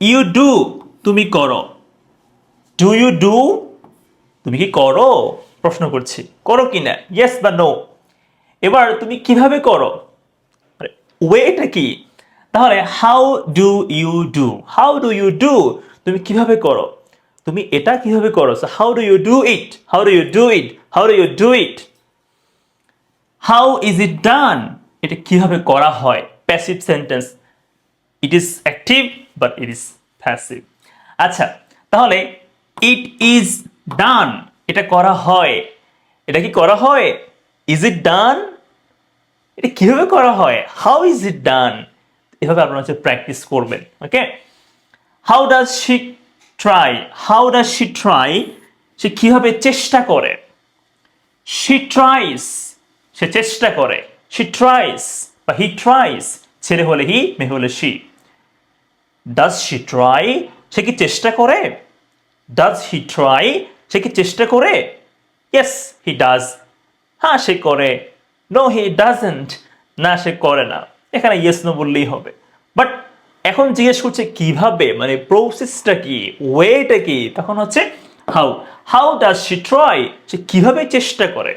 You do তুমি করো, do you do তুমি কি করো, প্রশ্ন করছি করো কি না, ইয়েস বা নো। এবার তুমি কিভাবে করো, ওয়েটা কি, তাহলে how do you do, how do you do তুমি কিভাবে করো, তুমি এটা কিভাবে করো, how do you do it, how do you do it, how do you do it. How is it done, এটা কিভাবে করা হয়, passive sentence, it is active but it is passive. আচ্ছা, তাহলে ইট ইজ ডান এটা করা হয়, এটা কি করা হয়, ইজ ইট ডান এটা কিভাবে করা হয়, হাউ ইজ ইট ডান, এভাবে আপনারা হচ্ছে প্র্যাকটিস করবেন। Okay, how does she try, how does she try সে কিভাবে চেষ্টা করে, শি ট্রাইস সে চেষ্টা করে, শি ট্রাইস বা হি ট্রাইস, ছেলে হলে হি, মেয়ে হলে শি। ডাজ শি ট্রাই সে কি চেষ্টা করে, ডাজ হি ট্রাই সে কি চেষ্টা করে, ইয়েস হি ডাজ হ্যাঁ সে করে, নো হি ডাজেন্ট না সে করে না, এখানে ইয়েস নো বললেই হবে। বাট এখন জিজ্ঞেস করছে কিভাবে, মানে প্রসেসটা কি, ওয়েটা কি, তখন হচ্ছে how, how does she try সে কিভাবে চেষ্টা করে।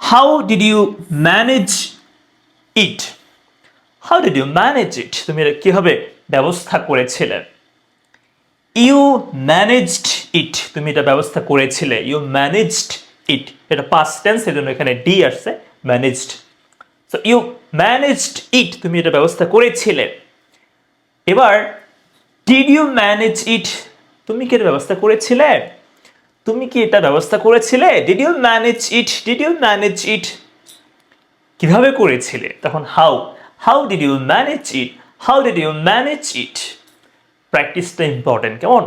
How did you manage it, how did you manage it তুমি এটা কিভাবে ব্যবস্থা করেছিলে। ইউ ম্যানেজড ইট তুমি এটা ব্যবস্থা করেছিলে, ইউ ম্যানেজড ইট, এটা পাস্ট টেন্স এজন্য এখানে ডি আসছে, ম্যানেজড। সো ইউ ম্যানেজড ইট তুমি এটা ব্যবস্থা করেছিলে। এবার ডিড ইউ ম্যানেজ ইট তুমি কি এটা ব্যবস্থা করেছিলে, তুমি কি এটা ব্যবস্থা করেছিলে, did you manage it, did you manage it কিভাবে করেছিলে, তখন how, how did you manage it, how did you manage it, প্র্যাকটিসটা ইম্পর্টেন্ট কেমন।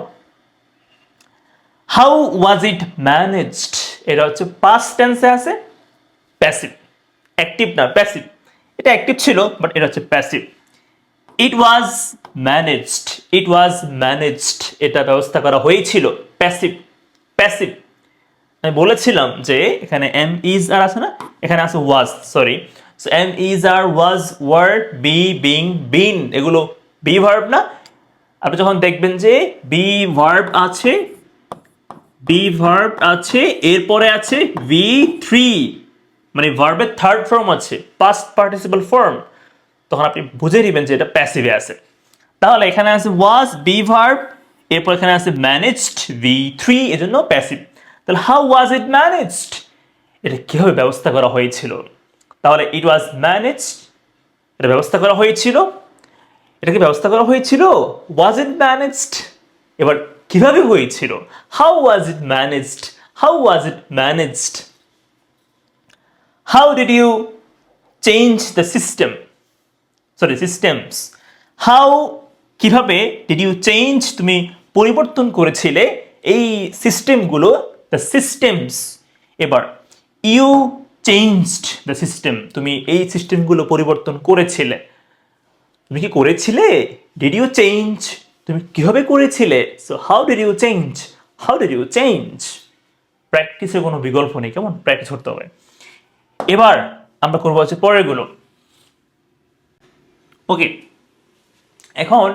হাউ ওয়াজ ইট ম্যানেজড এটা হচ্ছে পাস্ট টেন্সে আছে, প্যাসিভ, অ্যাক্টিভ না প্যাসিভ, এটা অ্যাক্টিভ ছিল বাট এটা হচ্ছে প্যাসিভ। ইট ওয়াজ ম্যানেজড, ইট ওয়াজ ম্যানেজড এটা ব্যবস্থা করা হয়েছিল, প্যাসিভ, প্যাসিভ। আমি বলেছিলাম যে এখানে এম ইজ আর আছে না, এখানে আছে was, sorry, so am is are, was, were, be, being, been এগুলো বি ভার্ব না। আপনি যখন দেখবেন যে বি ভার্ব আছে, বি ভার্ব আছে, এরপরে আছে ভি থ্রি, মানে ভার্বের থার্ড ফর্ম আছে, পাস্ট পার্টিসিপল ফর্ম, তখন আপনি বুঝে নেবেন যে এটা প্যাসিভে আছে। তাহলে এখানে আছে ওয়াজ বি ভার্ব, এরপর এখানে আছে ম্যানেজড ভি থ্রি, এজন্য প্যাসিভ। তাহলে হাউ ওয়াজ ইট ম্যানেজড এটা কিভাবে ব্যবস্থা করা হয়েছিল, তাহলে ইট ওয়াজ ম্যানেজড এটা ব্যবস্থা করা হয়েছিল, এটাকে ব্যবস্থা করা হয়েছিল, ওয়াজ ইট ম্যানেজড এবার কিভাবে হয়েছিল, how was it managed, how was it managed. How did you change the system, sorry systems, how কিভাবে, ডিড ইউ চেঞ্জ তুমি পরিবর্তন করেছিলে এই সিস্টেমগুলো, দ্য সিস্টেমস। এবার ইউ চেঞ্জড দ্য সিস্টেম তুমি এই সিস্টেমগুলো পরিবর্তন করেছিলে, তুমি কি করেছিলে, ডিড ইউ চেঞ্জ তুমি কিভাবে করেছিলে, so how did you change, how did you change. প্র্যাকটিসের কোনো বিকল্প নেই, কেমন প্র্যাকটিস করতে হবে। এবার আমরা করবো হচ্ছে পরেরগুলো। ওকে, এখন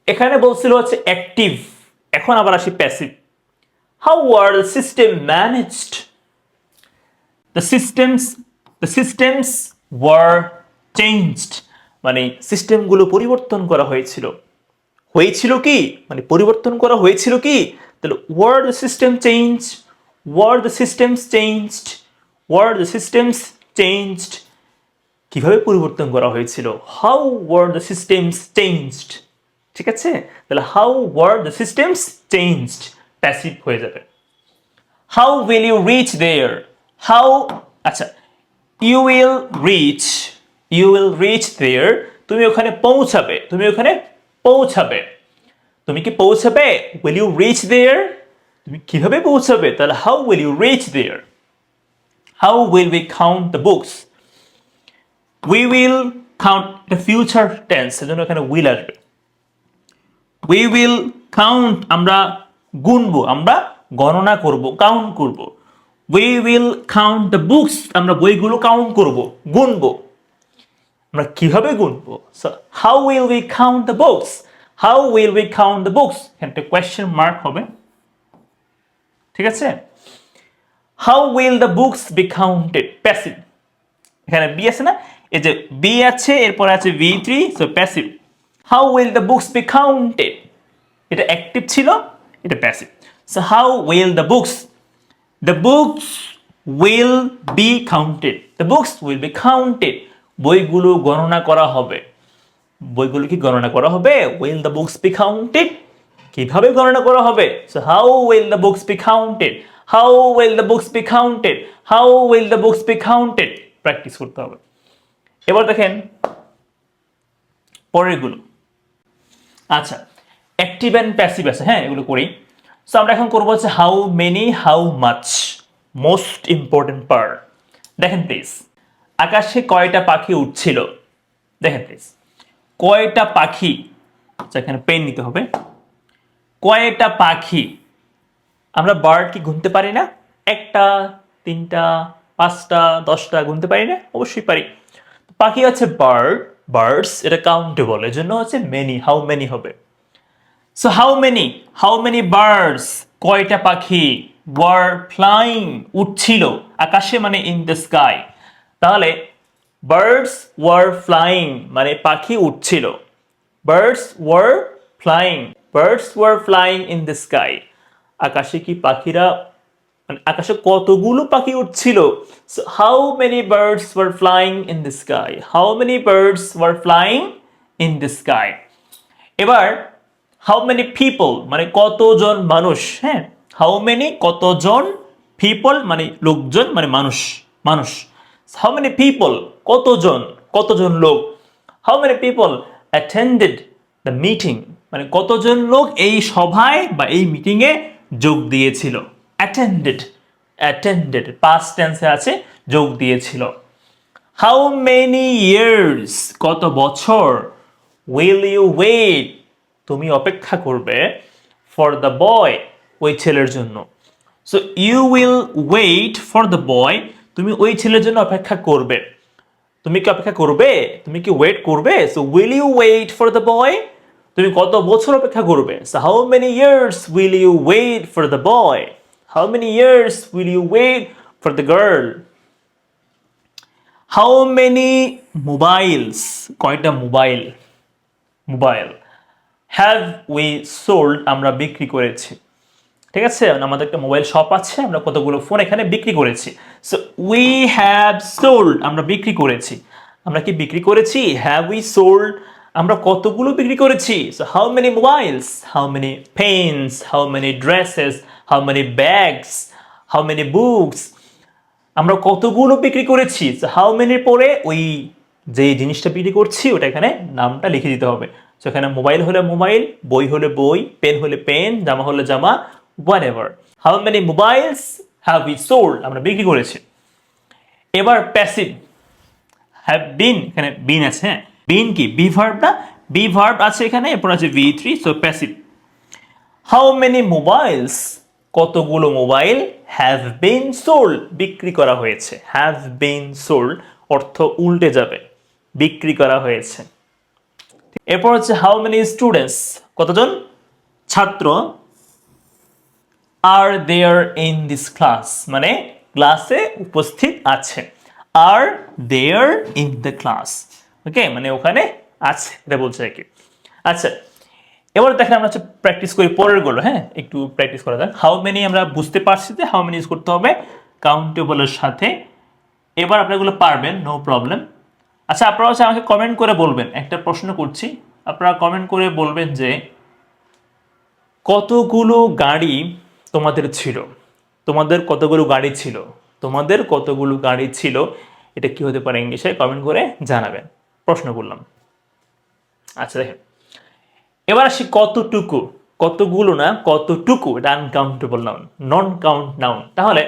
এখানে বলছিল হচ্ছে অ্যাক্টিভ, এখন আবার আসি passive. How were the system managed, the systems were changed মানে সিস্টেমগুলো পরিবর্তন করা হয়েছিল, হয়েছিল কি মানে পরিবর্তন করা হয়েছিল কি, তাহলে were the system change, were the systems changed, were the systems changed কিভাবে পরিবর্তন করা হয়েছিল, how were the systems changed. ঠিক আছে, তাহলে how were the systems changed passive হয়ে যাবে। How will you reach there, how, আচ্ছা, you will reach, you will reach there তুমি ওখানে পৌঁছাবে, তুমি ওখানে পৌঁছাবে, তুমি কি পৌঁছাবে, উইল ইউ রিচ দেয়ার তুমি কিভাবে পৌঁছাবে, তাহলে how will you reach there. How will we count the books, we will count, এটা ফিউচার টেন্স এজন্য এখানে উইল আসবে। উই উইল কাউন্ট আমরা গুনবো, আমরা গণনা করব, কাউন্ট করব। We will count the books আমরা বইগুলো কাউন্ট করব, গুনবো। আমরা কিভাবে গুনবো? So how will we count the books? How will we count the books? এখানে একটা কোয়েশ্চেন মার্ক হবে, ঠিক আছে? How will the books be counted? Passive, এখানে বি আছে না, এই যে বি আছে, এরপর আছে V3, so passive. How will the books be counted? এটা অ্যাক্টিভ ছিল, এটা passive. So how will the books, the books will be counted, the books will be counted, বইগুলো গণনা করা হবে। বইগুলো কি গণনা করা হবে? Will the books be counted? কিভাবে গণনা করা হবে? So how will the books be counted? How will the books be counted? How will the books be counted? Practice করতে হবে। এবার দেখেন পরেরগুলো। আচ্ছা, অ্যাক্টিভ অ্যান্ড প্যাসিভ আছে, হ্যাঁ, এগুলো করি। সো আমরা এখন করবো হচ্ছে how many, how much, most important part. দেখেন প্লিজ, আকাশে কয়টা পাখি উঠছিল? দেখেন প্লিজ, কয়টা পাখি, আচ্ছা এখানে পেন নিতে হবে। কয়টা পাখি? আমরা বার্ড কি গুনতে পারি না? একটা, তিনটা, পাঁচটা, 10টা গুনতে পারি না? অবশ্যই পারি। পাখি হচ্ছে বার্ড, বার্ডস, এটা কাউন্টেবল, এর জন্য হচ্ছে মেনি, হাউ মেনি হবে। সো হাউ মেনি বার্ডস, কয়টা পাখি, ওয়ার ফ্লাইং, উঠছিল, আকাশে মানে ইন দ্য স্কাই। তাহলে বার্ডস ওয়ার ফ্লাইং মানে পাখি উঠছিল, birds were flying, birds were flying in the sky. আকাশে কি পাখিরা, মানে আকাশে কতগুলো পাখি উঠছিল? So how many birds were flying in the sky, how many birds were flying in the sky. এবার হাউ মেনি পিপল মানে কতজন মানুষ, হ্যাঁ, হাউ মেনি কতজন, পিপল মানে লোকজন, মানে মানুষ, মানুষ। হাউ মেনি পিপল কতজন, কতজন লোক। How many people attended the meeting মানে কতজন লোক এই সভায় বা এই মিটিংয়ে যোগ দিয়েছিল। অ্যাটেন্ডেড, অ্যাটেন্ডেড পাস্ট টেন্সে আছে, যোগ দিয়েছিল। হাউ মেনি ইয়ার্স কত বছর, উইল ইউ ওয়েট তুমি অপেক্ষা করবে, ফর দ্য বয় ওই ছেলের জন্য। So you will wait for the boy, তুমি ওই ছেলের জন্য অপেক্ষা করবে। তুমি কি অপেক্ষা করবে? তুমি কি ওয়েট করবে? So will you wait for the boy, তুমি কত বছর অপেক্ষা করবে? So how many years will you wait for the boy, how many years will you wait for the girl. How many mobiles কয়টা mobile, mobile. Have we sold আমরা বিক্রি করেছি, ঠিক আছে, আমাদের একটা মোবাইল শপ আছে, আমরা কতগুলো ফোন এখানে বিক্রি করেছি। সো উই হ্যাভ সোল্ড আমরা বিক্রি করেছি, আমরা কি বিক্রি করেছি? হ্যাভ উই সোল্ড আমরা কতগুলো বিক্রি করেছি? So how many mobiles, how many Pence, how many dresses, how many bags, how many books, আমরা কতগুলো বিক্রি করেছি। হাউ মেনির পরে ওই যে জিনিসটা বিক্রি করছি ওটা এখানে নামটা লিখে দিতে হবে। সো এখানে মোবাইল হলে মোবাইল, বই হলে বই, পেন হলে পেন, জামা হলে জামা, whatever. How many mobiles have we sold আমরা বিক্রি করেছি। এবার প্যাসিভ, হ্যাভ বিন, এখানে বিন আছে, হ্যাঁ, বিন কি বি ভার্ব না, বি ভার্ব আছে এখানে, এরপর আছে V3, so passive. How many mobiles কতগুলো মোবাইল, হ্যাভ বিন সোল্ড বিক্রি করা হয়েছে, হ্যাভ বিন সোল্ড অর্থ উল্টে যাবে, বিক্রি করা হয়েছে। এরপর হচ্ছে হাউ মেনি স্টুডেন্টস কতজন ছাত্র, আর দেয়ার ইন দিস ক্লাস মানে ক্লাসে উপস্থিত আছে, আর দেয়ার ইন দ্য ক্লাস, ওকে, মানে ওখানে আছে এটা বলছে আর কি। আচ্ছা, এবার দেখেন আমরা হচ্ছে প্র্যাকটিস করি পরের গুলো, হ্যাঁ, একটু প্র্যাকটিস করা যাক। হাউ মেনি আমরা বুঝতে পারছি যে হাউ মেনি ইউজ করতে হবে কাউন্টেবলের সাথে। এবার আপনারা এগুলো পারবেন, নো প্রবলেম। আচ্ছা, আপনারা হচ্ছে আমাকে কমেন্ট করে বলবেন, একটা প্রশ্ন করছি, আপনারা কমেন্ট করে বলবেন যে কতগুলো গাড়ি তোমাদের ছিল, তোমাদের কতগুলো গাড়ি ছিল, তোমাদের কতগুলো গাড়ি ছিল, এটা কি হতে পারে ইংলিশে, কমেন্ট করে জানাবেন। প্রশ্ন করলাম। আচ্ছা দেখেন, এবার আসি কতটুকু, কতগুলো না কতটুকু, এটা uncountable noun, non count noun. তাহলে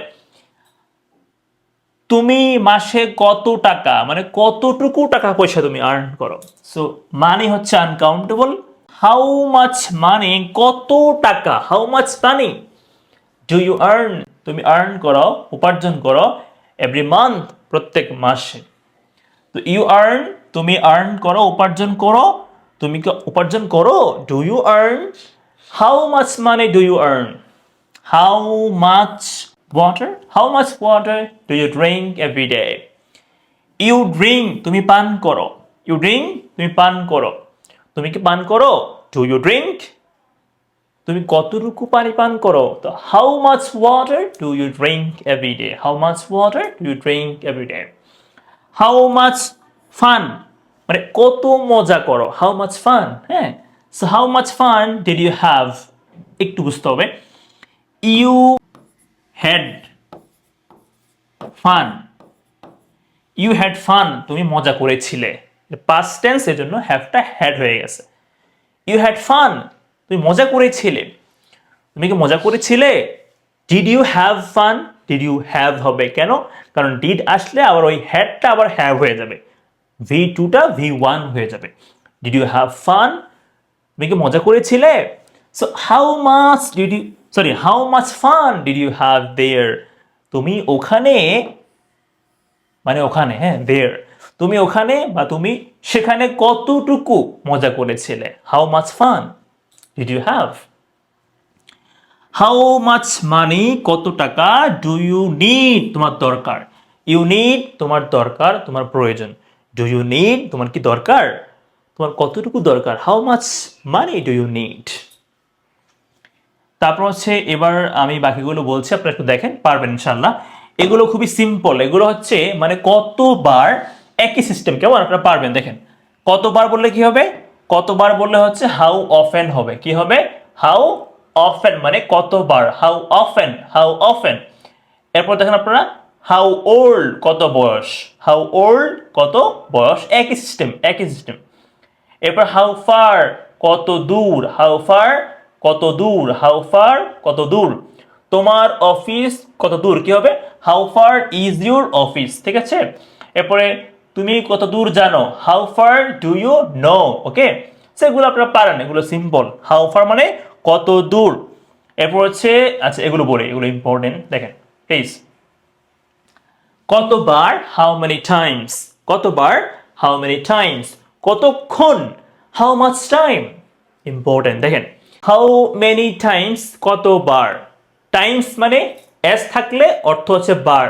তুমি মাসে কত টাকা মানে কতটুকু টাকা পয়সা তুমি আর্ন করো। সো মানি হচ্ছে আনকাউন্টেবল। হাউ মাচ মানি কত টাকা, how much money do you earn তুমি আর্ন করো, উপার্জন করো, এভরি মান্থ প্রত্যেক মাসে। তো ইউ আর্ন তুমি আর্ন করো, উপার্জন করো, তুমি কি উপার্জন করো? Do you earn? How much money do you earn? How much water? How much water do you drink every day? You drink, তুমি পান করো। ইউ ড্রিঙ্ক, তুমি পান করো। তুমি কি পান করো? Do you drink? তুমি কতটুকু পানি পান করো? তো how much water do you drink every day? How much water do you drink every day? How much fun, মানে কত মজা করো। হাউ মাচ ফান, হ্যাঁ। So how much fun did you have, একটু বুঝতে হবে। You had fun, you had fun, তুমি মজা করেছিলে। পাস্ট টেন্স, এর জন্য হ্যাভটা হ্যাড হয়ে গেছে। ইউ হ্যাড ফান, তুমি মজা করেছিলে। তুমি কি মজা করেছিলে? Did you have fun? Did you have হবে কেন? কারণ ডিড আসলে আবার ওই হ্যাডটা আবার হ্যাভ হয়ে যাবে, V2টা V1 হয়ে যাবে। Did you have fun? তুমি কি মজা করেছিলে? So how much did you, sorry, how much fun did you have there? তুমি ওখানে, মানে ওখানে, হ্যাঁ, দেয়ার, তুমি ওখানে বা তুমি সেখানে কতটুকু মজা করেছিলে? How much fun did you have? How much money, কত টাকা? ডু ইউ নিড, তোমার দরকার। ইউ নিড, তোমার দরকার, তোমার প্রয়োজন। ডু ইউ নিড, তোমার কি দরকার? তোমার কতটুকু দরকার? How much money do you need? তারপর হচ্ছে এবার আমি বাকিগুলো বলছি, আপনারা একটু দেখেন, পারবেন ইনশাল্লাহ। এগুলো খুবই সিম্পল, এগুলো হচ্ছে মানে কতবার, একই সিস্টেম, কেমন? আপনারা পারবেন, দেখেন। কতবার বললে কি হবে? কতবার বললে হচ্ছে হাউ অফেন হবে। কি হবে? হাউ অফেন, মানে কতবার। How often, how often. এরপর দেখেন আপনারা, হাউ ওল্ড, কত বয়স। হাউ ওল্ড, কত বয়স। একই সিস্টেম, একই সিস্টেম। এরপর হাউ ফার, কত দূর। হাউ ফার, কত দূর। হাউ ফার, কত দূর। তোমার অফিস কত দূর, কি হবে? How far is your office, ঠিক আছে। এরপরে তুমি কত দূর জানো? How far do you know, okay. সেগুলো আপনারা পারেন, এগুলো সিম্পল। হাউ ফার মানে কত দূর। এরপর হচ্ছে, আচ্ছা এগুলো বলি, এগুলো ইম্পর্টেন্ট, দেখেন প্লিজ। কতবার, হাউ মেনি টাইমস। কতবার, হাউ মেনি টাইমস। কতক্ষণ, হাউ মাচ টাইম। ইম্পর্টেন্ট, দেখেন। হাউ মেনি টাইমস, কতবার। টাইমস মানে এস থাকলে অর্থ হচ্ছে বার,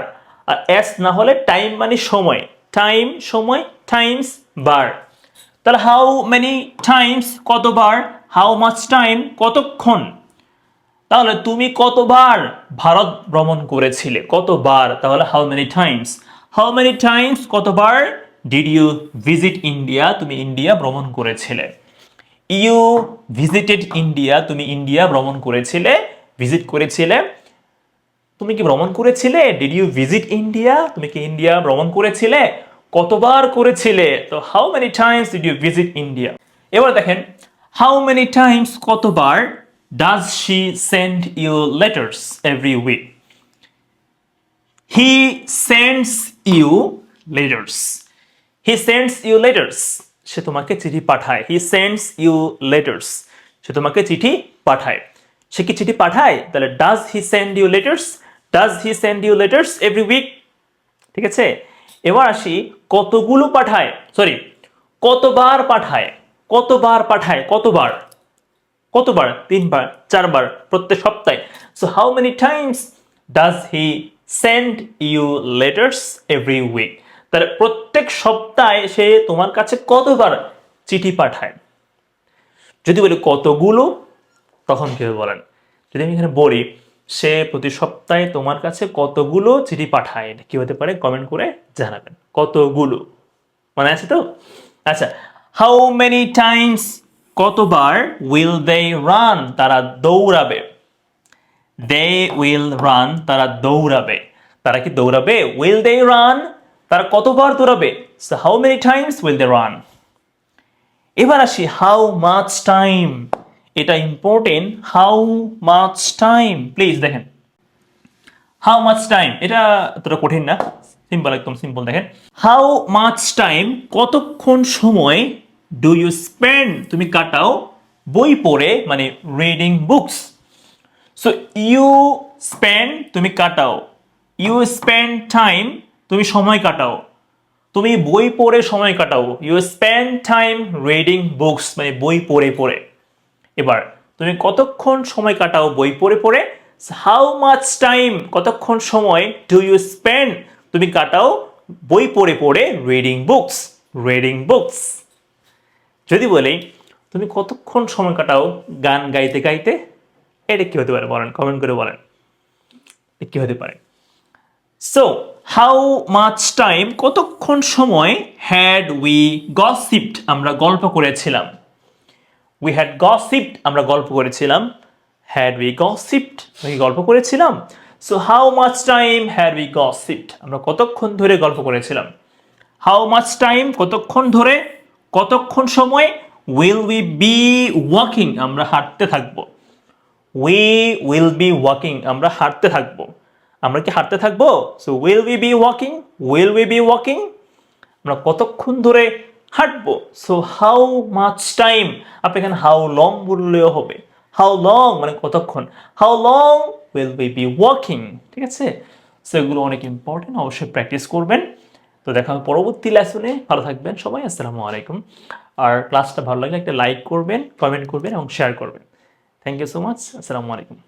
আর এস না হলে টাইম মানে সময়। টাইম সময়, টাইমস বার। তাহলে হাউ মেনি টাইমস, কতবার। হাউ মাচ টাইম, কতক্ষণ। তাহলে তুমি কতবার ভারত ভ্রমণ করেছিলে? কতবার, তাহলে how many Times. How many times, কতবার ডিড ইউ ভিজিট ইন্ডিয়া, তুমি ইন্ডিয়া ভ্রমণ করেছিলে। ইউ ভিজিটেড ইন্ডিয়া, তুমি ইন্ডিয়া ভ্রমণ করেছিলে, ভিজিট করেছিলে। তুমি কি ভ্রমণ করেছিলে? ডিড ইউ ভিজিট ইন্ডিয়া, তুমি কি ইন্ডিয়া ভ্রমণ করেছিলে? কতবার করেছিলে? তো how many times did you visit India. এবার দেখেন, হাউ মেনি টাইমস, কতবার does she send you letters every week. He sends you letters. He sends you letters, সে তোমাকে চিঠি পাঠায়। হি সেন্ডস ইউ লেটার্স, সে তোমাকে চিঠি পাঠায়। সে কি চিঠি পাঠায়? তাহলে does he send you letters. Does he send you letters every week, ঠিক আছে। এবার আসি, কতগুলো পাঠায়, সরি, কতবার পাঠায়। কতবার পাঠায়, কতবার। কতবার? 3বার, 4বার, প্রত্যেক সপ্তাহে। So how many times does he send you letters every week. তাহলে প্রত্যেক সপ্তাহে সে তোমার কাছে কতবার চিঠি পাঠায়। যদি বলি কতগুলো, তখন কিভাবে বলেন? যদি আমি এখানে বলি সে প্রতি সপ্তাহে তোমার কাছে কতগুলো চিঠি পাঠায়, এটা কি হতে পারে? কমেন্ট করে জানাবেন। কতগুলো, মানে আছে তো? আচ্ছা, হাউ মেনি টাইমস, কতবার উইল দে রান, তারা দৌড়াবে। দে উইল রান, তারা দৌড়াবে। তারা কি দৌড়াবে? উইল দে রান, তারা কতবার দৌড়াবে। So how many times will they run. এবার আসি, হাউ মাচ টাইম, এটা important. How much time, please দেখেন। হাউ মাচ টাইম, এটা এতটা কঠিন না, সিম্পল, একদম সিম্পল। দেখেন, হাউ মাচ টাইম, কতক্ষণ সময় ডু ইউ স্পেন্ড, তুমি কাটাও বই পড়ে, মানে reading books. So you spend, তুমি কাটাও। ইউ স্পেন্ড টাইম, তুমি সময় কাটাও। তুমি বই পড়ে সময় কাটাও, you spend time reading books, মানে বই পড়ে পড়ে। এবার তুমি কতক্ষণ সময় কাটাও বই পড়ে পড়ে, হাউ মাচ টাইম, কতক্ষণ সময় ডু ইউ স্পেন্ড, তুমি কাটাও বই পড়ে পড়ে রিডিং বুকস, রিডিং বুকস। যদি বলি তুমি কতক্ষণ সময় কাটাও গান গাইতে গাইতে, এটা কি হতে পারে বলেন, কমেন্ট করে বলেন কি হতে পারে। সো হাউ মাচ টাইম, কতক্ষণ সময় হ্যাড উই গসিপড, আমরা গল্প করেছিলাম। উই হ্যাড গসিপড, আমরা গল্প করেছিলাম। হ্যাড উই গসিপড, গল্প করেছিলাম। So how much time had we gossiped, আমরা কতক্ষণ ধরে গল্প করেছিলাম। হাউ মাচ টাইম, কতক্ষণ ধরে, কতক্ষণ সময়। উইল উই বি ওয়াকিং, আমরা হাঁটতে থাকবো। উই উইল বি ওয়াকিং, আমরা হাঁটতে থাকবো। আমরা কি হাঁটতে থাকবো? So will we be walking, will we be walking, আমরা কতক্ষণ ধরে হাঁটবো। সো হাউ মাচ টাইম, আপনি এখানে হাউ লং বললেও হবে। হাউ লং মানে কতক্ষণ, how long will we be walking, ঠিক আছে। সো এগুলো অনেক ইম্পর্টেন্ট, অবশ্যই প্র্যাকটিস করবেন। তো দেখা হবে পরবর্তী লেসনে, ভালো থাকবেন সবাই, আসসালামু আলাইকুম। আর ক্লাসটা ভালো লাগলে একটা লাইক করবেন, কমেন্ট করবেন এবং শেয়ার করবেন। থ্যাংক ইউ সো মাচ, আসসালামু আলাইকুম।